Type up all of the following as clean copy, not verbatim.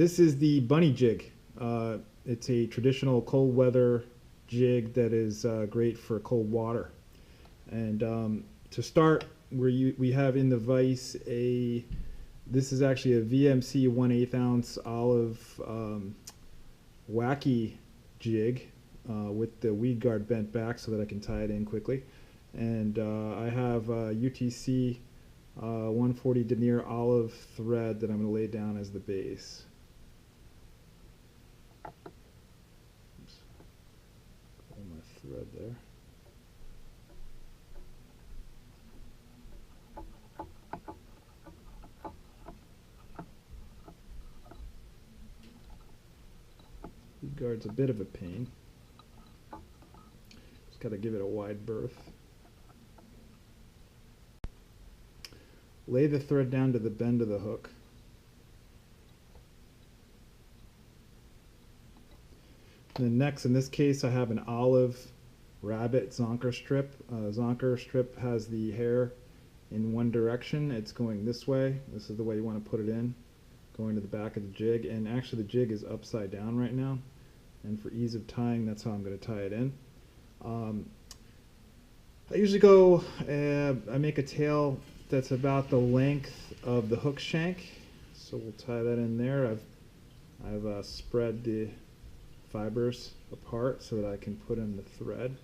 This is the bunny jig. It's a traditional cold weather jig that is great for cold water. And to start, we have in the vise this is actually a VMC 1/8 ounce olive Wacky jig with the weed guard bent back so that I can tie it in quickly. And I have UTC 140 denier olive thread that I'm going to lay down as the base. Oops. Pull my thread there. Weed guard's a bit of a pain. Just got to give it a wide berth. Lay the thread down to the bend of the hook. And then next, in this case, I have an olive rabbit zonker strip. Zonker strip has the hair in one direction. It's going this way. This is the way you want to put it in, going to the back of the jig. And actually the jig is upside down right now. And for ease of tying, that's how I'm going to tie it in. I usually go, I make a tail that's about the length of the hook shank. So we'll tie that in there. I've spread the fibers apart so that I can put in the thread.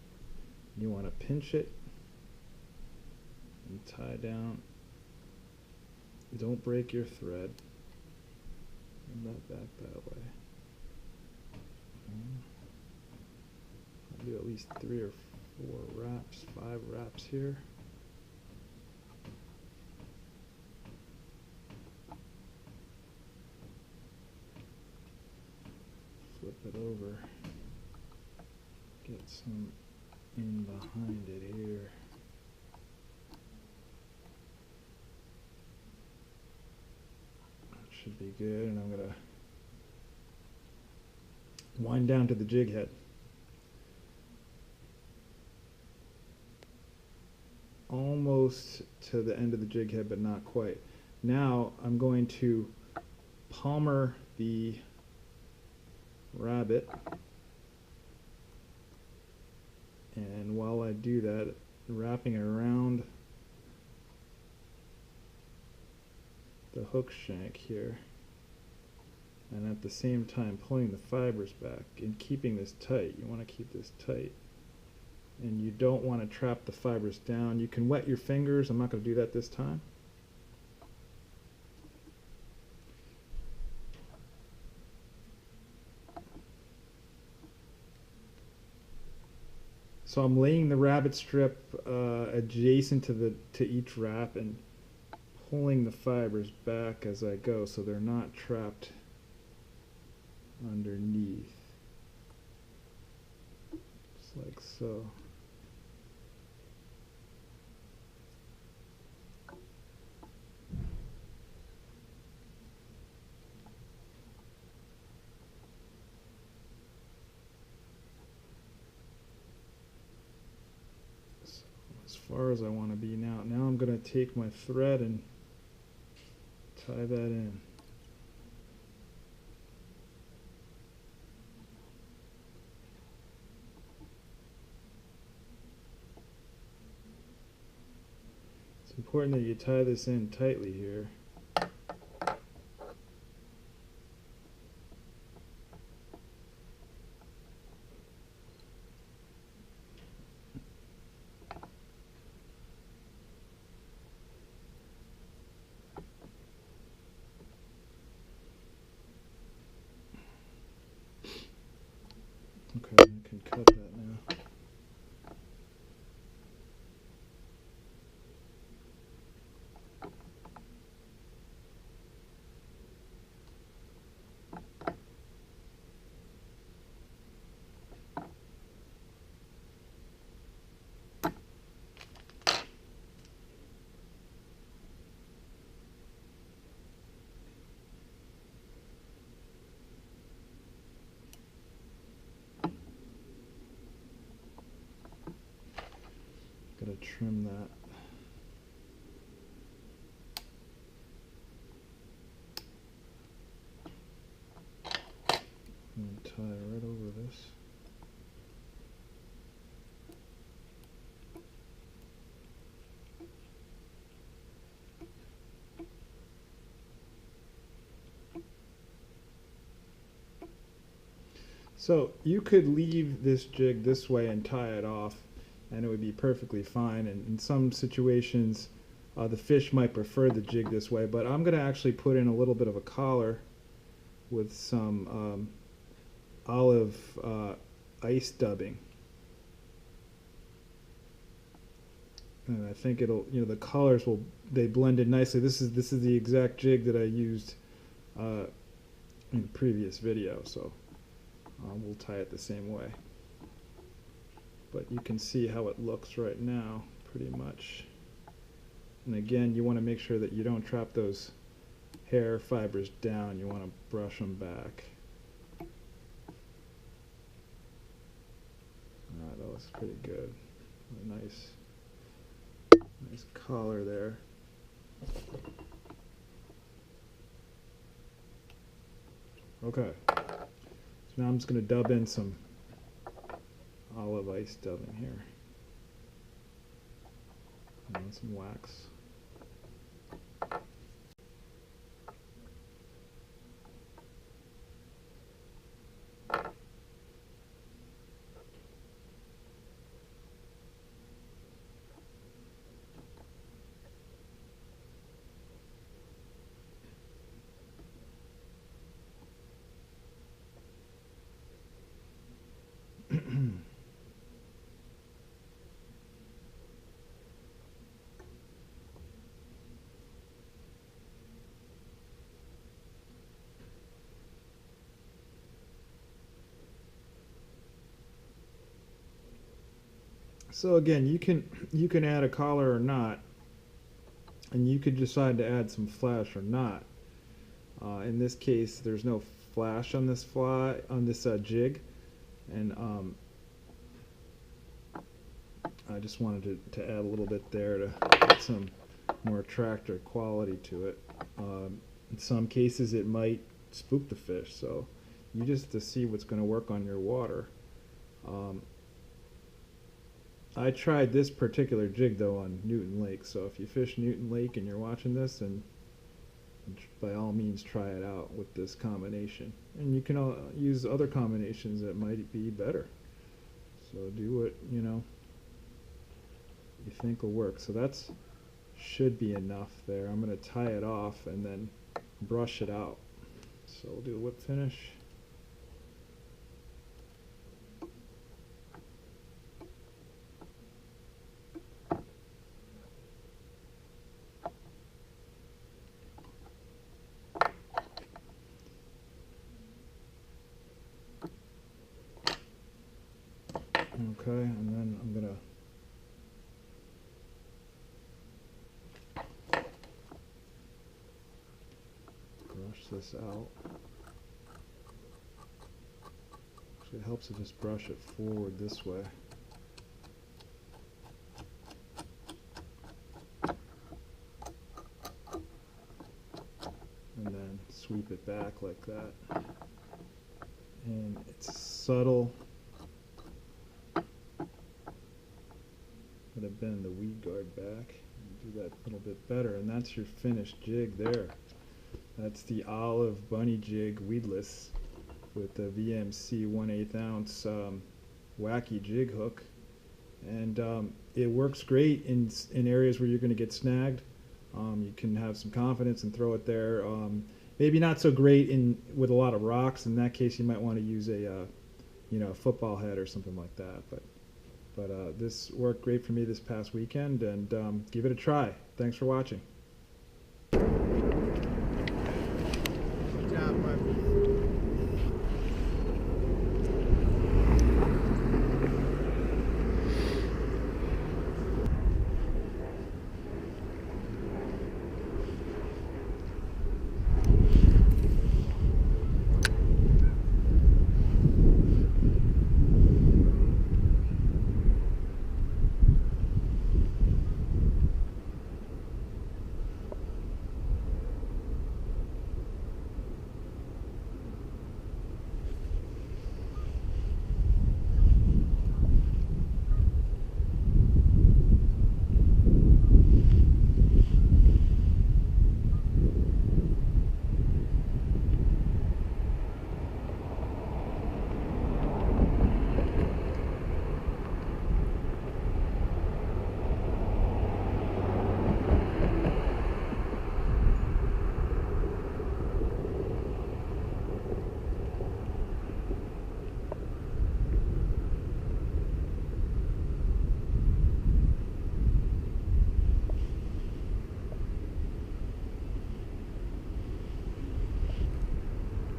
You want to pinch it and tie down. Don't break your thread. Bring that back that way. I'll do at least 3 or 4 wraps, 5 wraps here. Flip it over. Get some in behind it here. That should be good, and I'm going to wind down to the jig head. Almost to the end of the jig head, but not quite. Now I'm going to palmer the rabbit, and while I do that, wrapping it around the hook shank here, and at the same time pulling the fibers back and keeping this tight. You want to keep this tight, and you don't want to trap the fibers down. You can wet your fingers. I'm not going to do that this time. So I'm laying the rabbit strip adjacent to each wrap and pulling the fibers back as I go so they're not trapped underneath, just like so. So as far as I want to be now. Now I'm going to take my thread and tie that in. It's important that you tie this in tightly here. Okay, I can cut that now. Gotta trim that. tie right over this. So you could leave this jig this way and tie it off, and it would be perfectly fine. And in some situations, the fish might prefer the jig this way, but I'm going to actually put in a little bit of a collar with some olive ice dubbing. And I think it'll, the colors they blend in nicely. This is the exact jig that I used in the previous video, so we'll tie it the same way. But you can see how it looks right now, pretty much. And again, you want to make sure that you don't trap those hair fibers down. You want to brush them back. That looks pretty good. A nice collar there. Okay. So now I'm just going to dub in some olive ice dubbing here. And some wax. So again, you can add a collar or not, and you could decide to add some flash or not. In this case, there's no flash on this jig, and I just wanted to add a little bit there to get some more attractor quality to it. In some cases, it might spook the fish, so you just have to see what's going to work on your water. I tried this particular jig though on Newton Lake, so if you fish Newton Lake and you're watching this, then by all means try it out with this combination. And you can use other combinations that might be better. So do what you think will work. So that's should be enough there. I'm going to tie it off and then brush it out. So we'll do a whip finish. Okay, and then I'm going to brush this out. Actually, it helps to just brush it forward this way. And then sweep it back like that. And it's subtle. Going to bend the weed guard back and do that a little bit better, and that's your finished jig there. That's the olive bunny jig weedless with the VMC 1/8 ounce wacky jig hook, and it works great in areas where you're going to get snagged. You can have some confidence and throw it there. Maybe not so great with a lot of rocks. In that case, you might want to use a football head or something like that. But this worked great for me this past weekend, and give it a try. Thanks for watching. Good job, bud.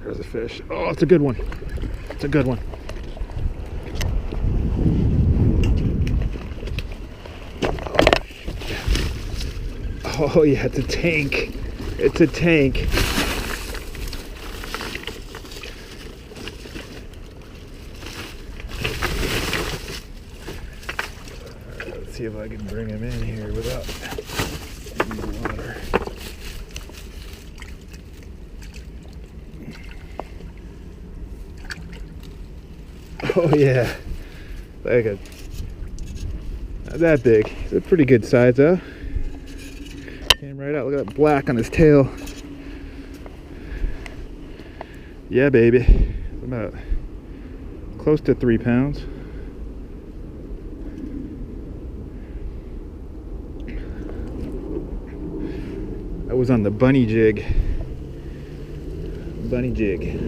There's a fish. Oh, it's a good one. It's a good one. Oh yeah, it's a tank. It's a tank. Let's see if I can bring him in here without any water. Oh yeah, like not that big. It's a pretty good size though. Came right out. Look at that black on his tail. Yeah, baby. About close to 3 pounds. I was on the bunny jig. Bunny jig.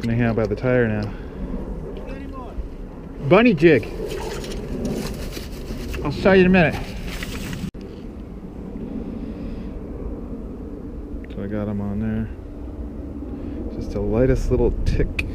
Gonna hang out by the tire now. Bunny jig. I'll show you in a minute. So I got him on there. Just the lightest little tick.